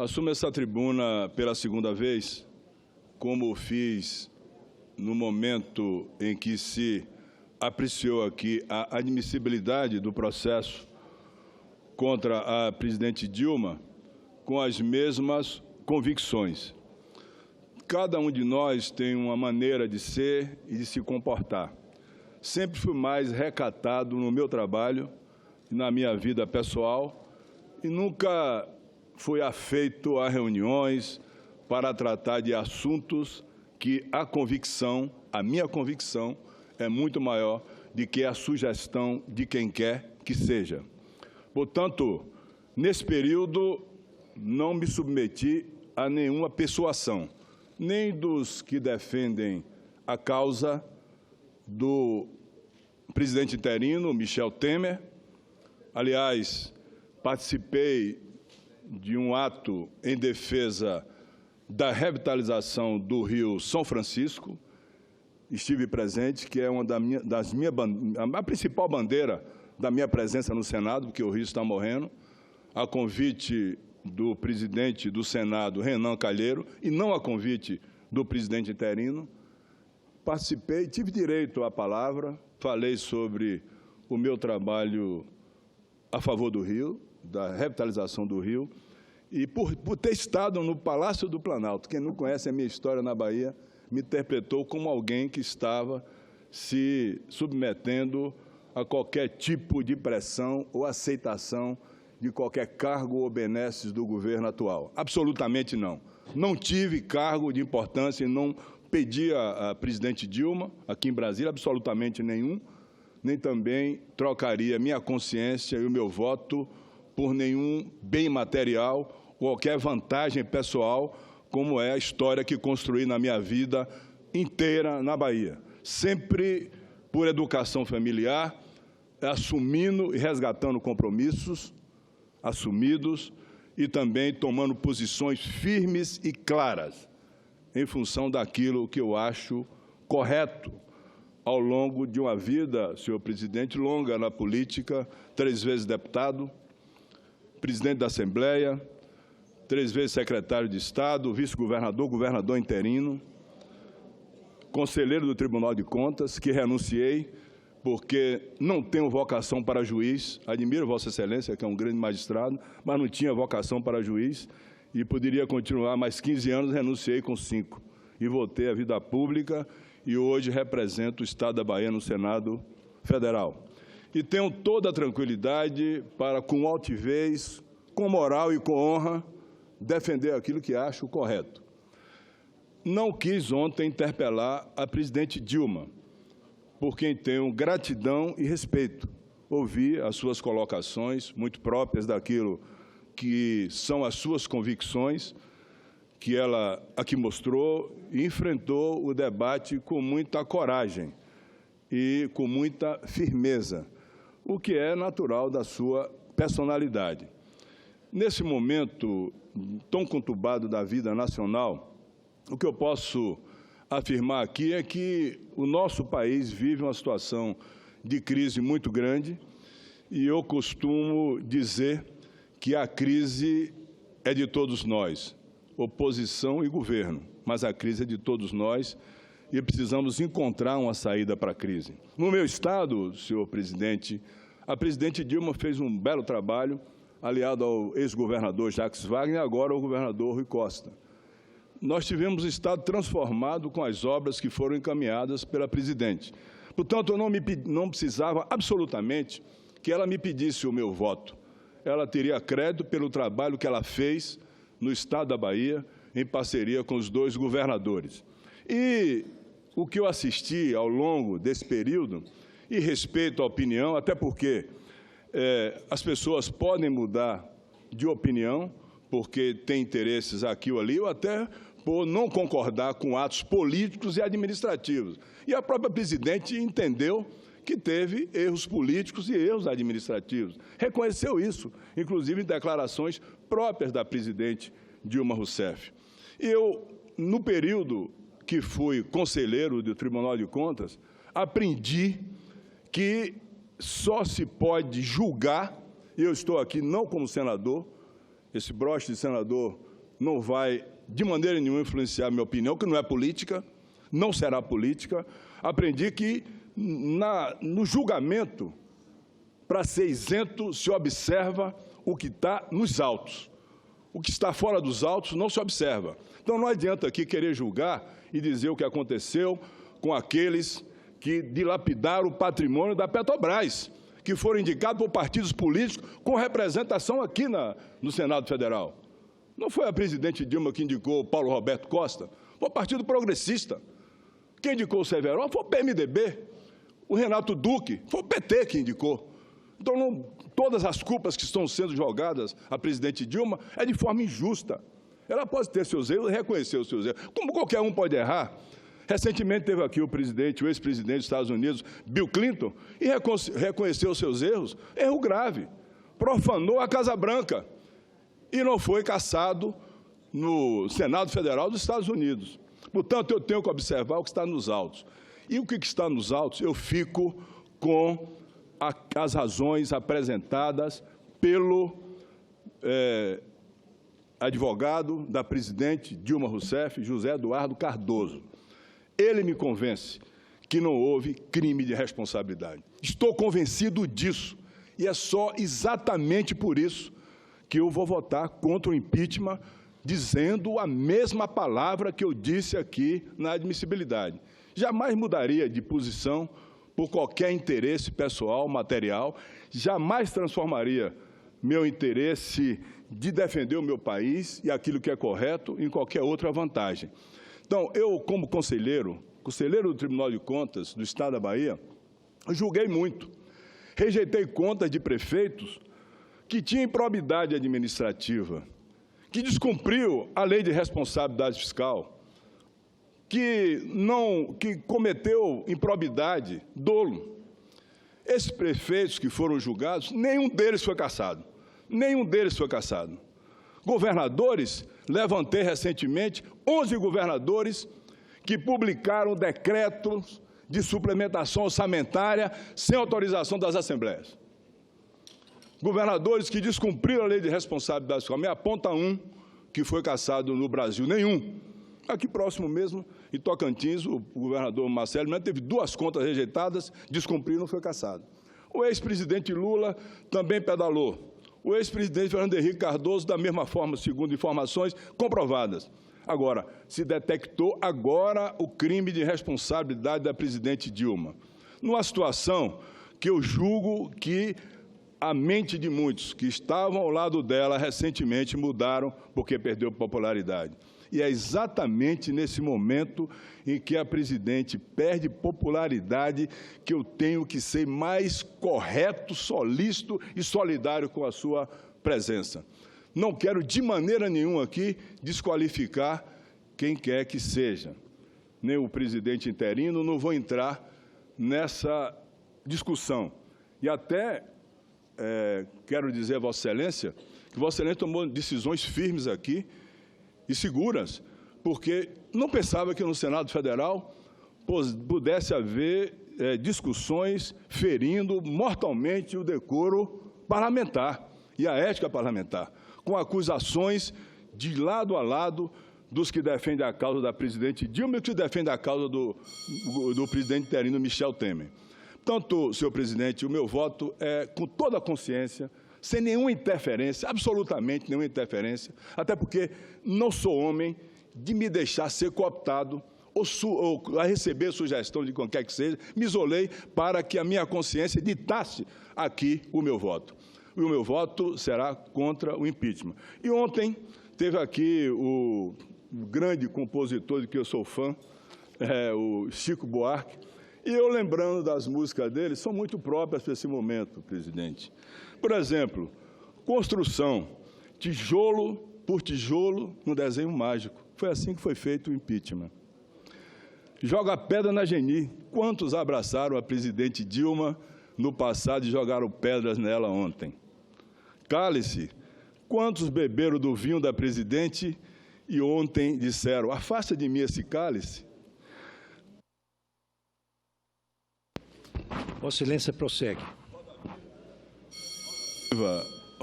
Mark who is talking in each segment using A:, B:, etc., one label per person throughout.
A: Assumo essa tribuna pela segunda vez, como fiz no momento em que se apreciou aqui a admissibilidade do processo contra a presidente Dilma, com as mesmas convicções. Cada um de nós tem uma maneira de ser e de se comportar. Sempre fui mais recatado no meu trabalho e na minha vida pessoal e nunca fui afeito a reuniões para tratar de assuntos que a minha convicção é muito maior do que a sugestão de quem quer que seja. Portanto, nesse período, não me submeti a nenhuma persuasão, nem dos que defendem a causa do presidente interino, Michel Temer. Aliás, participei de um ato em defesa da revitalização do Rio São Francisco. Estive presente, que é uma a principal bandeira da minha presença no Senado, porque o Rio está morrendo, a convite do presidente do Senado, Renan Calheiro, e não a convite do presidente interino. Participei, tive direito à palavra, falei sobre o meu trabalho a favor do Rio, da revitalização do Rio, e por ter estado no Palácio do Planalto. Quem não conhece a minha história na Bahia, me interpretou como alguém que estava se submetendo a qualquer tipo de pressão ou aceitação de qualquer cargo ou benesses do governo atual. Absolutamente não. Não tive cargo de importância e não pedi a presidente Dilma, aqui em Brasília, absolutamente nenhum, nem também trocaria minha consciência e o meu voto por nenhum bem material, qualquer vantagem pessoal, como é a história que construí na minha vida inteira na Bahia. Sempre por educação familiar, assumindo e resgatando compromissos assumidos e também tomando posições firmes e claras em função daquilo que eu acho correto ao longo de uma vida, senhor presidente, longa na política, 3 vezes deputado, presidente da Assembleia, 3 vezes secretário de Estado, vice-governador, governador interino, conselheiro do Tribunal de Contas, que renunciei porque não tenho vocação para juiz. Admiro Vossa Excelência, que é um grande magistrado, mas não tinha vocação para juiz e poderia continuar mais 15 anos, renunciei com 5. E voltei à vida pública e hoje represento o Estado da Bahia no Senado Federal. E tenho toda a tranquilidade para, com altivez, com moral e com honra, defender aquilo que acho correto. Não quis ontem interpelar a presidente Dilma, por quem tenho gratidão e respeito. Ouvi as suas colocações, muito próprias daquilo que são as suas convicções, que ela aqui mostrou, e enfrentou o debate com muita coragem e com muita firmeza, o que é natural da sua personalidade. Nesse momento tão conturbado da vida nacional, o que eu posso afirmar aqui é que o nosso país vive uma situação de crise muito grande e eu costumo dizer que a crise é de todos nós, oposição e governo, mas a crise é de todos nós e precisamos encontrar uma saída para a crise. No meu estado, senhor presidente, a presidente Dilma fez um belo trabalho, aliado ao ex-governador Jacques Wagner e agora ao governador Rui Costa. Nós tivemos o Estado transformado com as obras que foram encaminhadas pela presidente. Portanto, eu não precisava absolutamente que ela me pedisse o meu voto. Ela teria crédito pelo trabalho que ela fez no Estado da Bahia, em parceria com os 2 governadores. E o que eu assisti ao longo desse período, e respeito a opinião, até porque as pessoas podem mudar de opinião, porque tem interesses aqui ou ali, ou até por não concordar com atos políticos e administrativos. E a própria presidente entendeu que teve erros políticos e erros administrativos. Reconheceu isso, inclusive em declarações próprias da presidente Dilma Rousseff. Eu, no período que fui conselheiro do Tribunal de Contas, aprendi que só se pode julgar, e eu estou aqui não como senador, esse broche de senador não vai, de maneira nenhuma, influenciar a minha opinião, que não é política, não será política. Aprendi que, no julgamento, para ser isento, se observa o que está nos autos. O que está fora dos autos não se observa. Então, não adianta aqui querer julgar e dizer o que aconteceu com aqueles que dilapidaram o patrimônio da Petrobras, que foram indicados por partidos políticos com representação aqui no Senado Federal. Não foi a presidente Dilma que indicou o Paulo Roberto Costa, foi o Partido Progressista. Quem indicou o Severo foi o PMDB. O Renato Duque foi o PT que indicou. Então, todas as culpas que estão sendo jogadas à presidente Dilma é de forma injusta. Ela pode ter seus erros e reconhecer os seus erros, como qualquer um pode errar. Recentemente teve aqui o ex-presidente dos Estados Unidos, Bill Clinton, e reconheceu os seus erros, erro grave, profanou a Casa Branca e não foi cassado no Senado Federal dos Estados Unidos. Portanto, eu tenho que observar o que está nos autos. E o que está nos autos, eu fico com as razões apresentadas pelo advogado da presidente Dilma Rousseff, José Eduardo Cardoso. Ele me convence que não houve crime de responsabilidade. Estou convencido disso. E é só exatamente por isso que eu vou votar contra o impeachment, dizendo a mesma palavra que eu disse aqui na admissibilidade. Jamais mudaria de posição por qualquer interesse pessoal, material, jamais transformaria meu interesse de defender o meu país e aquilo que é correto em qualquer outra vantagem. Então, eu, como conselheiro do Tribunal de Contas do Estado da Bahia, julguei muito. Rejeitei contas de prefeitos que tinham improbidade administrativa, que descumpriu a lei de responsabilidade fiscal, que cometeu improbidade, dolo. Esses prefeitos que foram julgados, nenhum deles foi cassado. Nenhum deles foi cassado. Governadores, levantei recentemente 11 governadores que publicaram decretos de suplementação orçamentária sem autorização das assembleias. Governadores que descumpriram a lei de responsabilidade fiscal. Me aponta um que foi cassado no Brasil, nenhum. Aqui próximo mesmo, em Tocantins, o governador Marcelo Mendes teve 2 contas rejeitadas, descumpriu e não foi cassado. O ex-presidente Lula também pedalou. O ex-presidente Fernando Henrique Cardoso, da mesma forma, segundo informações comprovadas. Agora, se detectou agora o crime de responsabilidade da presidente Dilma. Numa situação que eu julgo que a mente de muitos que estavam ao lado dela recentemente mudaram porque perdeu popularidade. E é exatamente nesse momento em que a presidente perde popularidade que eu tenho que ser mais correto, solícito e solidário com a sua presença. Não quero de maneira nenhuma aqui desqualificar quem quer que seja, nem o presidente interino, não vou entrar nessa discussão. E até quero dizer a Vossa Excelência que Vossa Excelência tomou decisões firmes aqui e seguras, porque não pensava que no Senado Federal pudesse haver discussões ferindo mortalmente o decoro parlamentar e a ética parlamentar, com acusações de lado a lado dos que defendem a causa da presidente Dilma e que defendem a causa do presidente interino Michel Temer. Portanto, senhor presidente, o meu voto é com toda a consciência, sem nenhuma interferência, absolutamente nenhuma interferência, até porque não sou homem de me deixar ser cooptado ou a receber sugestão de qualquer que seja, me isolei para que a minha consciência ditasse aqui o meu voto. E o meu voto será contra o impeachment. E ontem teve aqui o grande compositor de que eu sou fã, o Chico Buarque, e eu lembrando das músicas dele, são muito próprias para esse momento, presidente. Por exemplo, construção, tijolo por tijolo no desenho mágico. Foi assim que foi feito o impeachment. Joga pedra na Geni. Quantos abraçaram a presidente Dilma no passado e jogaram pedras nela ontem? Cálice. Quantos beberam do vinho da presidente e ontem disseram, afasta de mim esse cálice? Vossa Excelência prossegue.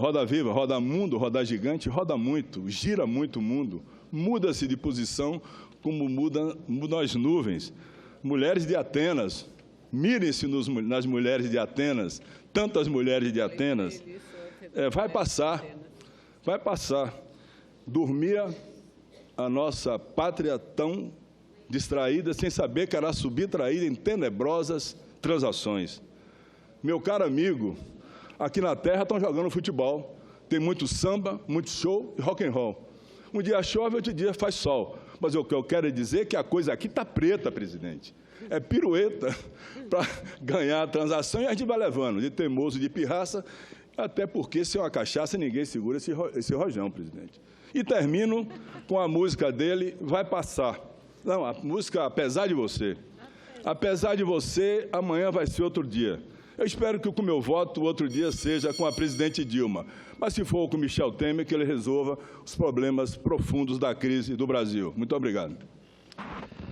A: Roda Viva, roda mundo, roda gigante, roda muito, gira muito o mundo, muda-se de posição como mudam as nuvens. Mulheres de Atenas, mirem-se nas mulheres de Atenas, tantas mulheres de Atenas. Vai passar, vai passar. Dormia a nossa pátria tão distraída, sem saber que era subtraída em tenebrosas transações. Meu caro amigo, aqui na terra estão jogando futebol, tem muito samba, muito show e rock and roll. Um dia chove, outro dia faz sol. Mas o que eu quero é dizer que a coisa aqui está preta, presidente. É pirueta para ganhar a transação e a gente vai levando, de teimoso, de pirraça, até porque, se é uma cachaça, ninguém segura esse rojão, presidente. E termino com a música dele, Vai Passar. Não, a música Apesar de Você. Apesar de você, amanhã vai ser outro dia. Eu espero que com o meu voto, o outro dia seja com a presidente Dilma. Mas se for com Michel Temer, que ele resolva os problemas profundos da crise do Brasil. Muito obrigado.